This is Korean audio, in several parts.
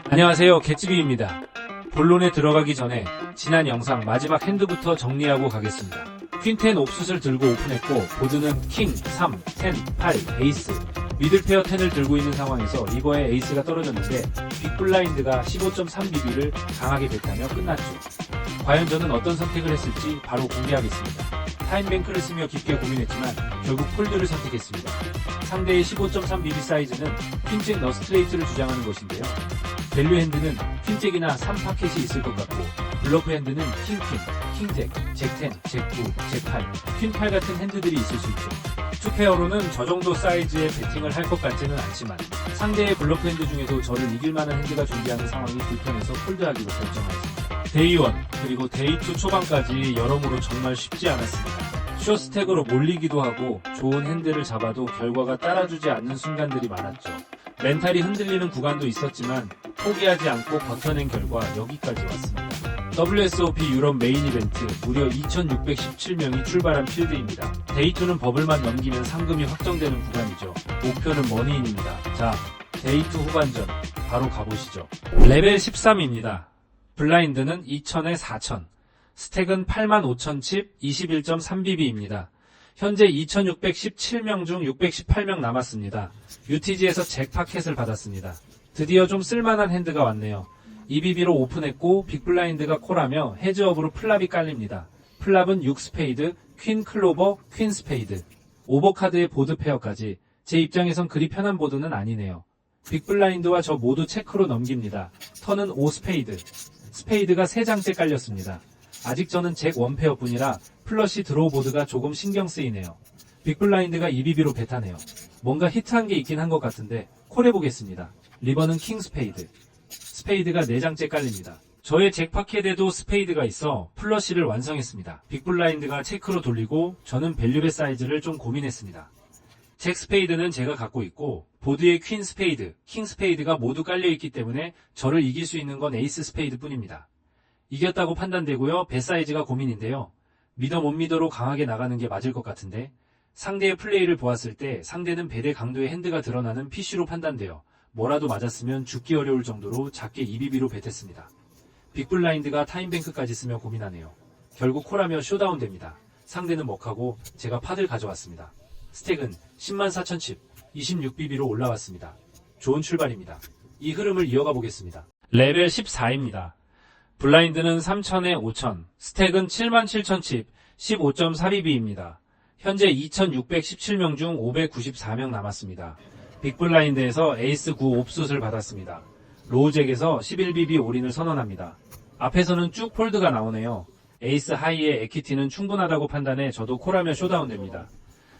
안녕하세요, 개츠비입니다. 본론에 들어가기 전에 지난 영상 마지막 핸드부터 정리하고 가겠습니다. 퀸10 옵숫을 들고 오픈했고 보드는 킹, 3, 10, 8, 에이스 미들페어 10을 들고 있는 상황에서 리버에 에이스가 떨어졌는데 빅블라인드가 15.3BB를 강하게 뱉다며 끝났죠. 과연 저는 어떤 선택을 했을지 바로 공개하겠습니다. 타임뱅크를 쓰며 깊게 고민했지만 결국 폴드를 선택했습니다. 상대의 15.3BB 사이즈는 퀸잭 너스트레이트를 주장하는 것인데요. 밸류 핸드는 퀸잭이나 3파켓이 있을 것 같고 블러프 핸드는 킹퀸, 킹잭, 잭10, 잭9, 잭8, 퀸8 같은 핸드들이 있을 수 있죠. 투페어로는 저 정도 사이즈의 배팅을 할 것 같지는 않지만 상대의 블러프 핸드 중에도 저를 이길 만한 핸드가 존재하는 상황이 불편해서 폴드하기로 결정하였습니다. 데이 1 그리고 데이 2 초반까지 여러모로 정말 쉽지 않았습니다. 쇼스택으로 몰리기도 하고 좋은 핸드를 잡아도 결과가 따라주지 않는 순간들이 많았죠. 멘탈이 흔들리는 구간도 있었지만 포기하지 않고 버텨낸 결과 여기까지 왔습니다. WSOP 유럽 메인 이벤트 무려 2617명이 출발한 필드입니다. 데이2는 버블만 넘기면 상금이 확정되는 구간이죠. 목표는 머니인입니다. 자, 데이2 후반전 바로 가보시죠. 레벨 13입니다. 블라인드는 2000에 4000, 스택은 85,000칩 21.3BB입니다. 현재 2617명 중 618명 남았습니다. UTG에서 잭 파켓을 받았습니다. 드디어 좀 쓸만한 핸드가 왔네요. EBB로 오픈했고 빅블라인드가 콜하며 헤즈업으로 플랍이 깔립니다. 플랍은 6스페이드, 퀸 클로버, 퀸 스페이드, 오버카드의 보드 페어까지. 제 입장에선 그리 편한 보드는 아니네요. 빅블라인드와 저 모두 체크로 넘깁니다. 턴은 5스페이드, 스페이드가 3장째 깔렸습니다. 아직 저는 잭 1페어 뿐이라 플러시 드로우 보드가 조금 신경 쓰이네요. 빅블라인드가 EBB로 뱉하네요. 뭔가 히트한 게 있긴 한 것 같은데 콜해보겠습니다. 리버는 킹 스페이드, 스페이드가 4장째 깔립니다. 저의 잭 파켓에도 스페이드가 있어 플러시를 완성했습니다. 빅블라인드가 체크로 돌리고 저는 밸류벳 사이즈를 좀 고민했습니다. 잭 스페이드는 제가 갖고 있고 보드에 퀸 스페이드, 킹 스페이드가 모두 깔려있기 때문에 저를 이길 수 있는 건 에이스 스페이드 뿐입니다. 이겼다고 판단되고요. 배 사이즈가 고민인데요. 미더 못 미더로 강하게 나가는 게 맞을 것 같은데 상대의 플레이를 보았을 때 상대는 배대 강도의 핸드가 드러나는 PC로 판단되어 뭐라도 맞았으면 죽기 어려울 정도로 작게 EBB로 뱉었습니다. 빅블라인드가 타임뱅크까지 쓰며 고민하네요. 결국 콜하며 쇼다운 됩니다. 상대는 먹하고 제가 팟을 가져왔습니다. 스택은 104,000칩 26BB로 올라왔습니다. 좋은 출발입니다. 이 흐름을 이어가 보겠습니다. 레벨 14입니다. 블라인드는 3000에 5000, 스택은 77,000칩 15.4BB입니다. 현재 2617명 중 594명 남았습니다. 빅블라인드에서 에이스 9 옵숫을 받았습니다. 로우잭에서 11BB 올인을 선언합니다. 앞에서는 쭉 폴드가 나오네요. 에이스 하이의 에퀴티는 충분하다고 판단해 저도 콜하며 쇼다운 됩니다.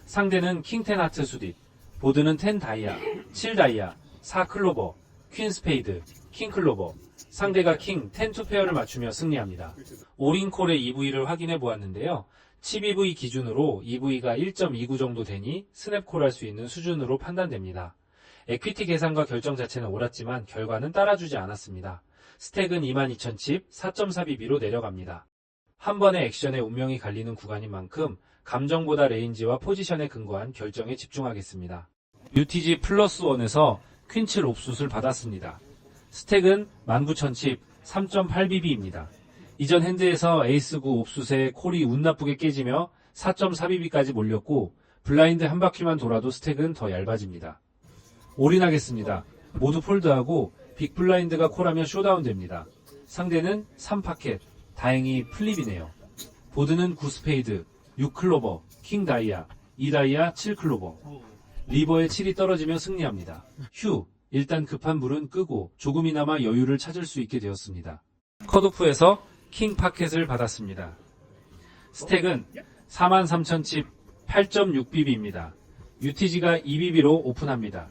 상대는 킹10 하트 수딥, 보드는 10 다이아, 7 다이아, 4 클로버, 퀸 스페이드, 킹 클로버, 상대가 킹 10 투페어를 맞추며 승리합니다. 올인콜의 EV를 확인해 보았는데요. 칩 EV 기준으로 EV가 1.29 정도 되니 스냅콜 할 수 있는 수준으로 판단됩니다. 에퀴티 계산과 결정 자체는 옳았지만 결과는 따라주지 않았습니다. 스택은 22,000칩 4.4BB로 내려갑니다. 한 번의 액션에 운명이 갈리는 구간인 만큼 감정보다 레인지와 포지션에 근거한 결정에 집중하겠습니다. UTG 플러스 1에서 퀸7 옵숫을 받았습니다. 스택은 19,000칩 3.8BB입니다. 이전 핸드에서 에이스 9 옵숫에 콜이 운 나쁘게 깨지며 4.4BB까지 몰렸고 블라인드 한 바퀴만 돌아도 스택은 더 얇아집니다. 올인하겠습니다. 모두 폴드하고 빅블라인드가 콜하며 쇼다운 됩니다. 상대는 3파켓, 다행히 플립이네요. 보드는 9스페이드, 6클로버, 킹 다이아, 2 다이아, 7 클로버. 리버에 7이 떨어지며 승리합니다. 휴, 일단 급한 불은 끄고 조금이나마 여유를 찾을 수 있게 되었습니다. 컷오프에서 킹 파켓을 받았습니다. 스택은 43,000칩 8.6BB입니다. UTG가 2BB로 오픈합니다.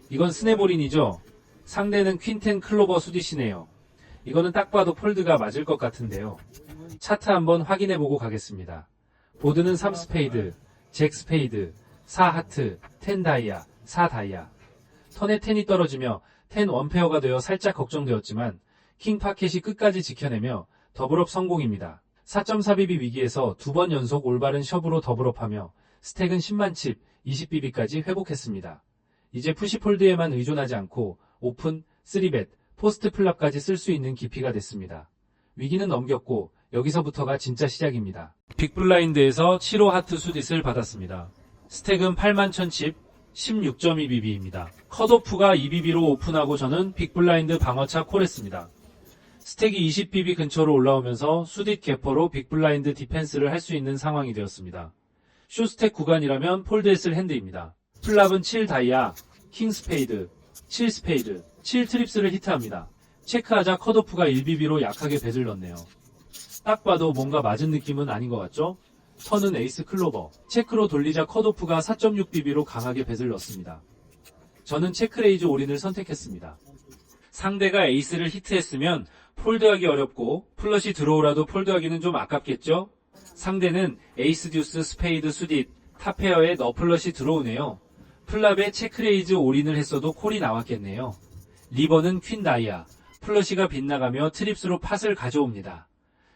이건 스냅올인이죠. 상대는 퀸10 클로버 수디시네요. 이거는 딱 봐도 폴드가 맞을 것 같은데요. 차트 한번 확인해보고 가겠습니다. 보드는 3스페이드, 잭 스페이드, 4하트, 10 다이아, 4 다이아. 턴에 10이 떨어지며 10 원페어가 되어 살짝 걱정되었지만 킹 파켓이 끝까지 지켜내며 더블업 성공입니다. 4.4BB 위기에서 2번 연속 올바른 숍으로 더블업하며 스택은 10만 칩, 20BB까지 회복했습니다. 이제 푸시폴드에만 의존하지 않고 오픈, 3벳, 포스트 플랍까지 쓸 수 있는 깊이가 됐습니다. 위기는 넘겼고 여기서부터가 진짜 시작입니다. 빅블라인드에서 7호 하트 수딧을 받았습니다. 스택은 81,010, 16.2bb입니다. 컷오프가 2bb로 오픈하고 저는 빅블라인드 방어차 콜했습니다. 스택이 20bb 근처로 올라오면서 수딧 개퍼로 빅블라인드 디펜스를 할 수 있는 상황이 되었습니다. 쇼스택 구간이라면 폴드했을 핸드입니다. 플랍은 7 다이아, 킹 스페이드, 7 스페이드, 7 트립스를 히트합니다. 체크하자 컷오프가 1bb로 약하게 배를 넣네요. 딱 봐도 뭔가 맞은 느낌은 아닌 것 같죠? 턴은 에이스 클로버, 체크로 돌리자 컷오프가 4.6bb로 강하게 배를 넣습니다. 저는 체크레이즈 올인을 선택했습니다. 상대가 에이스를 히트했으면 폴드하기 어렵고 플러시 들어오라도 폴드하기는 좀 아깝겠죠? 상대는 에이스 듀스 스페이드 수딧, 탑페어에 너플러시 들어오네요. 플랍에 체크레이즈 올인을 했어도 콜이 나왔겠네요. 리버는 퀸 다이아, 플러시가 빗나가며 트립스로 팟을 가져옵니다.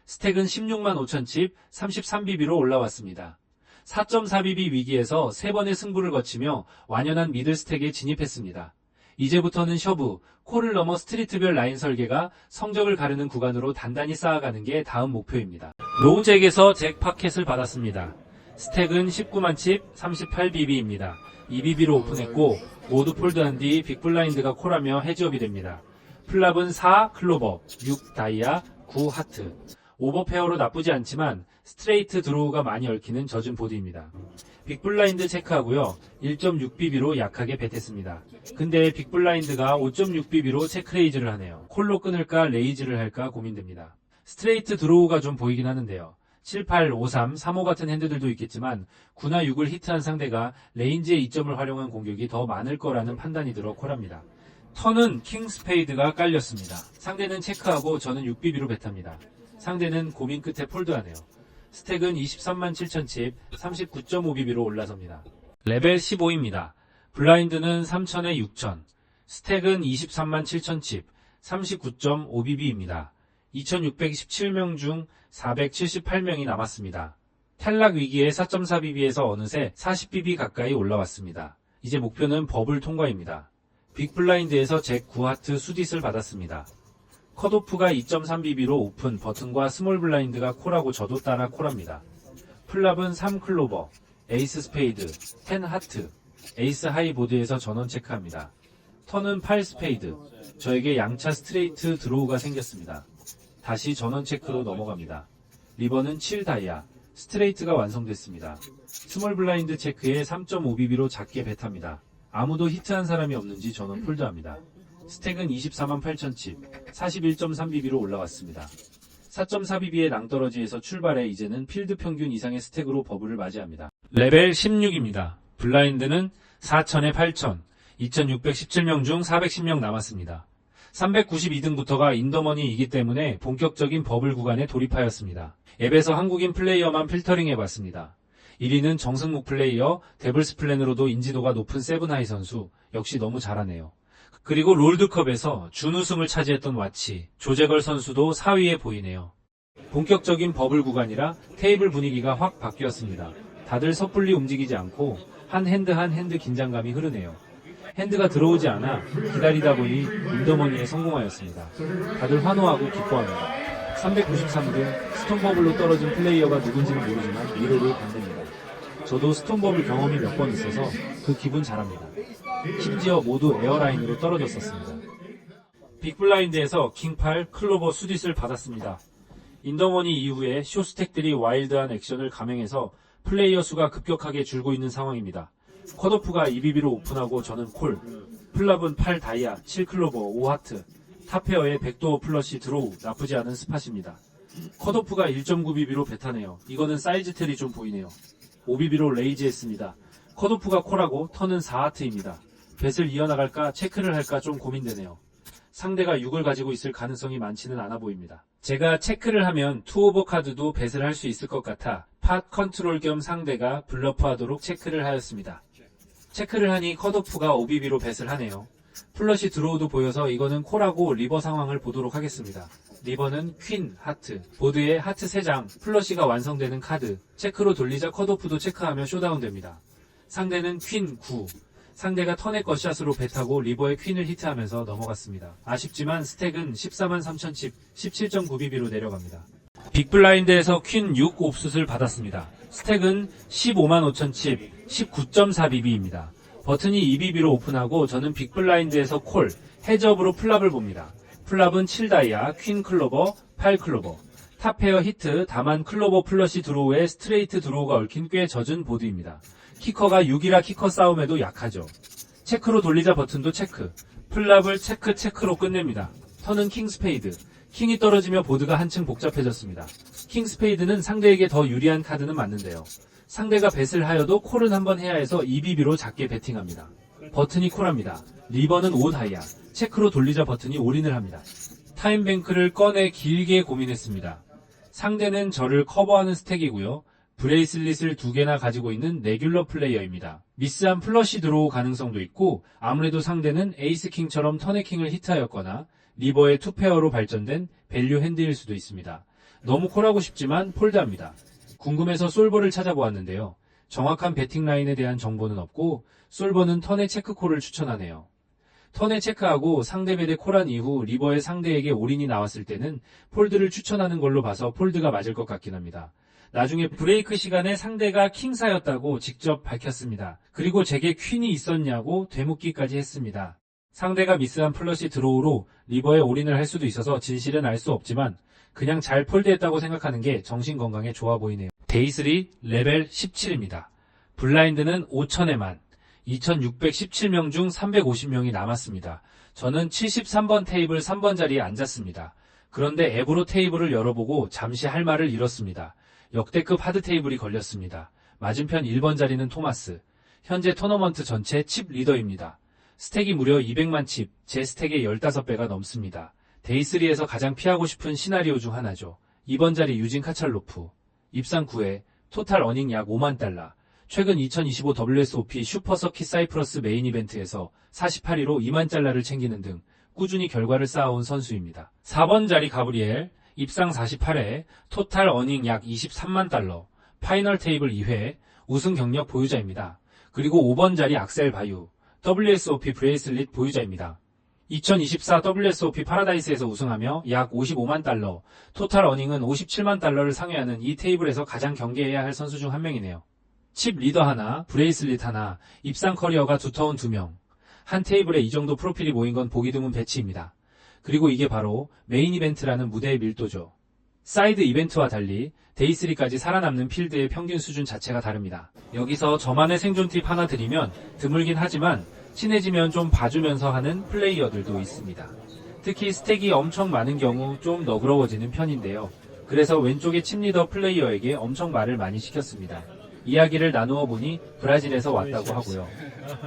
스택은 165,000칩, 33bb로 올라왔습니다. 4.4bb 위기에서 3번의 승부를 거치며 완연한 미들 스택에 진입했습니다. 이제부터는 셔브, 콜을 넘어 스트리트별 라인 설계가 성적을 가르는 구간으로 단단히 쌓아가는 게 다음 목표입니다. 로우잭에서 잭 파켓을 받았습니다. 스택은 190,000칩, 38bb입니다. 2bb로 오픈했고 모두 폴드한 뒤 빅블라인드가 콜하며 해지업이 됩니다. 플랍은 4 클로버, 6 다이아, 9 하트. 오버페어로 나쁘지 않지만 스트레이트 드로우가 많이 얽히는 젖은 보드입니다. 빅블라인드 체크하고요. 1.6bb로 약하게 뱉했습니다. 근데 빅블라인드가 5.6bb로 체크레이즈를 하네요. 콜로 끊을까 레이즈를 할까 고민됩니다. 스트레이트 드로우가 좀 보이긴 하는데요. 7, 8, 5, 3, 3호 같은 핸드들도 있겠지만 9나 6을 히트한 상대가 레인지의 이점을 활용한 공격이 더 많을 거라는 판단이 들어 콜합니다. 턴은 킹 스페이드가 깔렸습니다. 상대는 체크하고 저는 6bb로 뱉합니다. 상대는 고민 끝에 폴드하네요. 스택은 237,000칩, 39.5bb로 올라섭니다. 레벨 15입니다. 블라인드는 3,000에 6,000, 스택은 237,000칩, 39.5bb입니다. 2,617명 중 478명이 남았습니다. 탈락 위기에 4.4bb에서 어느새 40bb 가까이 올라왔습니다. 이제 목표는 버블 통과입니다. 빅블라인드에서 잭 9하트 수딧을 받았습니다. 컷오프가 2.3bb로 오픈 버튼과 스몰 블라인드가 콜하고 저도 따라 콜합니다. 플랍은 3 클로버, 에이스 스페이드, 10 하트, 에이스 하이 보드에서 전원 체크합니다. 턴은 8 스페이드, 저에게 양차 스트레이트 드로우가 생겼습니다. 다시 전원 체크로 넘어갑니다. 리버는 7 다이아, 스트레이트가 완성됐습니다. 스몰 블라인드 체크에 3.5bb로 작게 뱉합니다. 아무도 히트한 사람이 없는지 전원 폴드합니다. 스택은 248,000칩, 41.3bb로 올라왔습니다. 4.4bb의 낭떠러지에서 출발해 이제는 필드 평균 이상의 스택으로 버블을 맞이합니다. 레벨 16입니다. 블라인드는 4,000에 8,000, 2,617명 중 410명 남았습니다. 392등부터가 인더머니이기 때문에 본격적인 버블 구간에 돌입하였습니다. 앱에서 한국인 플레이어만 필터링 해봤습니다. 1위는 정승묵 플레이어, 데블스 플랜으로도 인지도가 높은 세븐하이 선수, 역시 너무 잘하네요. 그리고 롤드컵에서 준우승을 차지했던 와치, 조재걸 선수도 4위에 보이네요. 본격적인 버블 구간이라 테이블 분위기가 확 바뀌었습니다. 다들 섣불리 움직이지 않고 한 핸드 긴장감이 흐르네요. 핸드가 들어오지 않아 기다리다 보니 인더머니에 성공하였습니다. 다들 환호하고 기뻐합니다. 393등 스톤버블로 떨어진 플레이어가 누군지는 모르지만 위로를 건넵니다. 저도 스톤버블 경험이 몇 번 있어서 그 기분 잘합니다. 심지어 모두 에어라인으로 떨어졌었습니다. 빅블라인드에서 킹8 클로버 수딧을 받았습니다. 인더머니 이후에 쇼스택들이 와일드한 액션을 감행해서 플레이어 수가 급격하게 줄고 있는 상황입니다. 컷오프가 2bb로 오픈하고 저는 콜, 플랍은 8 다이아, 7 클로버, 5 하트, 탑페어에 백도어 플러시 드로우, 나쁘지 않은 스팟입니다. 컷오프가 1.9bb로 뱉하네요. 이거는 사이즈 텔이 좀 보이네요. 5bb로 레이즈 했습니다. 컷오프가 콜하고 턴은 4하트입니다. 뱃을 이어나갈까 체크를 할까 좀 고민되네요. 상대가 6을 가지고 있을 가능성이 많지는 않아 보입니다. 제가 체크를 하면 투오버 카드도 뱃을 할 수 있을 것 같아 팟 컨트롤 겸 상대가 블러프하도록 체크를 하였습니다. 체크를 하니 컷오프가 5bb로 뱃을 하네요. 플러시 드로우도 보여서 이거는 콜하고 리버 상황을 보도록 하겠습니다. 리버는 퀸, 하트, 보드에 하트 3장, 플러시가 완성되는 카드, 체크로 돌리자 컷오프도 체크하며 쇼다운 됩니다. 상대는 퀸, 9, 상대가 턴의 것샷으로 배타고 리버의 퀸을 히트하면서 넘어갔습니다. 아쉽지만 스택은 143,000칩 17.9BB로 내려갑니다. 빅블라인드에서 퀸 6 옵수를 받았습니다. 스택은 155,500칩 19.4BB입니다. 버튼이 2BB로 오픈하고 저는 빅블라인드에서 콜, 헤즈업으로 플랍을 봅니다. 플랍은 7다이아, 퀸 클로버, 8 클로버. 탑페어 히트, 다만 클로버 플러시 드로우에 스트레이트 드로우가 얽힌 꽤 젖은 보드입니다. 키커가 6이라 키커 싸움에도 약하죠. 체크로 돌리자 버튼도 체크. 플랍을 체크로 끝냅니다. 턴은 킹 스페이드. 킹이 떨어지며 보드가 한층 복잡해졌습니다. 킹 스페이드는 상대에게 더 유리한 카드는 맞는데요. 상대가 뱃을 하여도 콜은 한번 해야 해서 2BB로 작게 배팅합니다. 버튼이 콜합니다. 리버는 5다이아. 체크로 돌리자 버튼이 올인을 합니다. 타임뱅크를 꺼내 길게 고민했습니다. 상대는 저를 커버하는 스택이고요. 브레이슬릿을 2개나 가지고 있는 레귤러 플레이어입니다. 미스한 플러시 드로우 가능성도 있고 아무래도 상대는 에이스킹처럼 턴의킹을 히트하였거나 리버의 투페어로 발전된 밸류 핸드일 수도 있습니다. 너무 콜하고 싶지만 폴드합니다. 궁금해서 솔버를 찾아보았는데요. 정확한 배팅 라인에 대한 정보는 없고 솔버는 턴의 체크콜을 추천하네요. 턴에 체크하고 상대 벨에 콜한 이후 리버의 상대에게 올인이 나왔을 때는 폴드를 추천하는 걸로 봐서 폴드가 맞을 것 같긴 합니다. 나중에 브레이크 시간에 상대가 킹사였다고 직접 밝혔습니다. 그리고 제게 퀸이 있었냐고 되묻기까지 했습니다. 상대가 미스한 플러시 드로우로 리버에 올인을 할 수도 있어서 진실은 알 수 없지만 그냥 잘 폴드했다고 생각하는 게 정신건강에 좋아 보이네요. 데이3 레벨 17입니다. 블라인드는 5,000에만 2,617명 중 350명이 남았습니다. 저는 73번 테이블 3번 자리에 앉았습니다. 그런데 앱으로 테이블을 열어보고 잠시 할 말을 잃었습니다. 역대급 하드 테이블이 걸렸습니다. 맞은편 1번 자리는 토마스. 현재 토너먼트 전체 칩 리더입니다. 스택이 무려 200만 칩, 제 스택의 15배가 넘습니다. 데이3에서 가장 피하고 싶은 시나리오 중 하나죠. 2번 자리 유진 카찰로프. 입상 9회, 토탈 어닝 약 5만 달러. 최근 2025 WSOP 슈퍼서킷 사이프러스 메인 이벤트에서 48위로 2만 달러를 챙기는 등 꾸준히 결과를 쌓아온 선수입니다. 4번 자리 가브리엘, 입상 48회, 토탈 어닝 약 23만 달러, 파이널 테이블 2회, 우승 경력 보유자입니다. 그리고 5번 자리 악셀 바유, WSOP 브레이슬릿 보유자입니다. 2024 WSOP 파라다이스에서 우승하며 약 55만 달러, 토탈 어닝은 57만 달러를 상회하는 이 테이블에서 가장 경계해야 할 선수 중 한 명이네요. 칩 리더 하나, 브레이슬릿 하나, 입상 커리어가 두터운 2명. 한 테이블에 이 정도 프로필이 모인 건 보기 드문 배치입니다. 그리고 이게 바로 메인 이벤트라는 무대의 밀도죠. 사이드 이벤트와 달리 데이3까지 살아남는 필드의 평균 수준 자체가 다릅니다. 여기서 저만의 생존 팁 하나 드리면 드물긴 하지만 친해지면 좀 봐주면서 하는 플레이어들도 있습니다. 특히 스택이 엄청 많은 경우 좀 너그러워지는 편인데요. 그래서 왼쪽의 칩리더 플레이어에게 엄청 말을 많이 시켰습니다. 이야기를 나누어 보니 브라질에서 왔다고 하고요.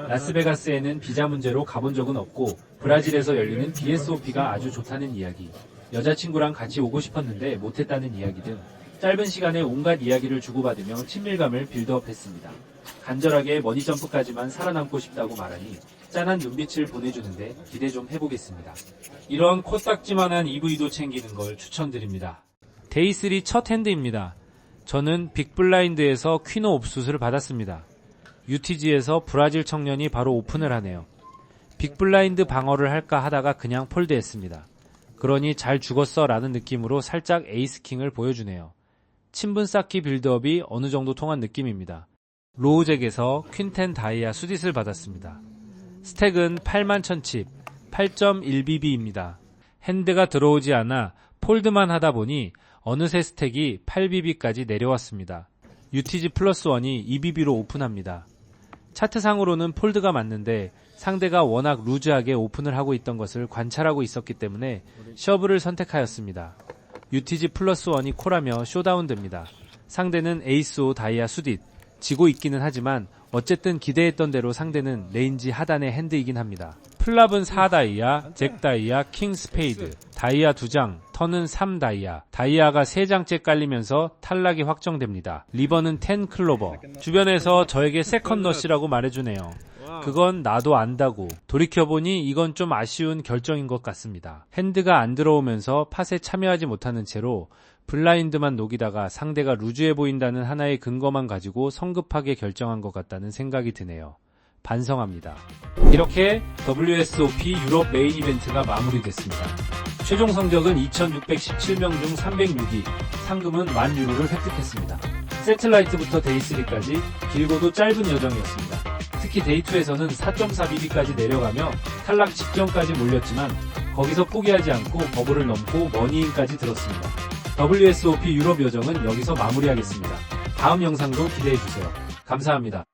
라스베가스에는 비자 문제로 가본 적은 없고 브라질에서 열리는 BSOP가 아주 좋다는 이야기, 여자친구랑 같이 오고 싶었는데 못했다는 이야기 등 짧은 시간에 온갖 이야기를 주고받으며 친밀감을 빌드업했습니다. 간절하게 머니점프까지만 살아남고 싶다고 말하니 짠한 눈빛을 보내주는데 기대 좀 해보겠습니다. 이런 코딱지만한 EV도 챙기는 걸 추천드립니다. 데이3 첫 핸드입니다. 저는 빅블라인드에서 퀸오 옵수스를 받았습니다. UTG에서 브라질 청년이 바로 오픈을 하네요. 빅블라인드 방어를 할까 하다가 그냥 폴드했습니다. 그러니 잘 죽었어 라는 느낌으로 살짝 에이스킹을 보여주네요. 친분 쌓기 빌드업이 어느 정도 통한 느낌입니다. 로우잭에서 퀸10 다이아 수딧을 받았습니다. 스택은 81,000칩, 8.1BB입니다. 핸드가 들어오지 않아 폴드만 하다 보니 어느새 스택이 8BB까지 내려왔습니다. UTG 플러스 1이 2BB로 오픈합니다. 차트상으로는 폴드가 맞는데 상대가 워낙 루즈하게 오픈을 하고 있던 것을 관찰하고 있었기 때문에 셔브를 선택하였습니다. UTG 플러스 1이 콜하며 쇼다운 됩니다. 상대는 에이스5 다이아 수딧, 지고 있기는 하지만 어쨌든 기대했던 대로 상대는 레인지 하단의 핸드이긴 합니다. 플랍은 4다이아, 잭다이아, 킹 스페이드, 다이아 2장, 턴은 3다이아, 다이아가 3장째 깔리면서 탈락이 확정됩니다. 리버는 10 클로버. 주변에서 저에게 세컨 러시라고 말해주네요. 그건 나도 안다고. 돌이켜보니 이건 좀 아쉬운 결정인 것 같습니다. 핸드가 안 들어오면서 팟에 참여하지 못하는 채로 블라인드만 녹이다가 상대가 루즈해 보인다는 하나의 근거만 가지고 성급하게 결정한 것 같다는 생각이 드네요. 반성합니다. 이렇게 WSOP 유럽 메인 이벤트가 마무리됐습니다. 최종 성적은 2617명 중 306위, 상금은 10,000유로를 획득했습니다. 세틀라이트부터 데이3까지 길고도 짧은 여정이었습니다. 특히 데이2에서는 4.4BB까지 내려가며 탈락 직전까지 몰렸지만 거기서 포기하지 않고 버블을 넘고 머니인까지 들었습니다. WSOP 유럽 여정은 여기서 마무리하겠습니다. 다음 영상도 기대해주세요. 감사합니다.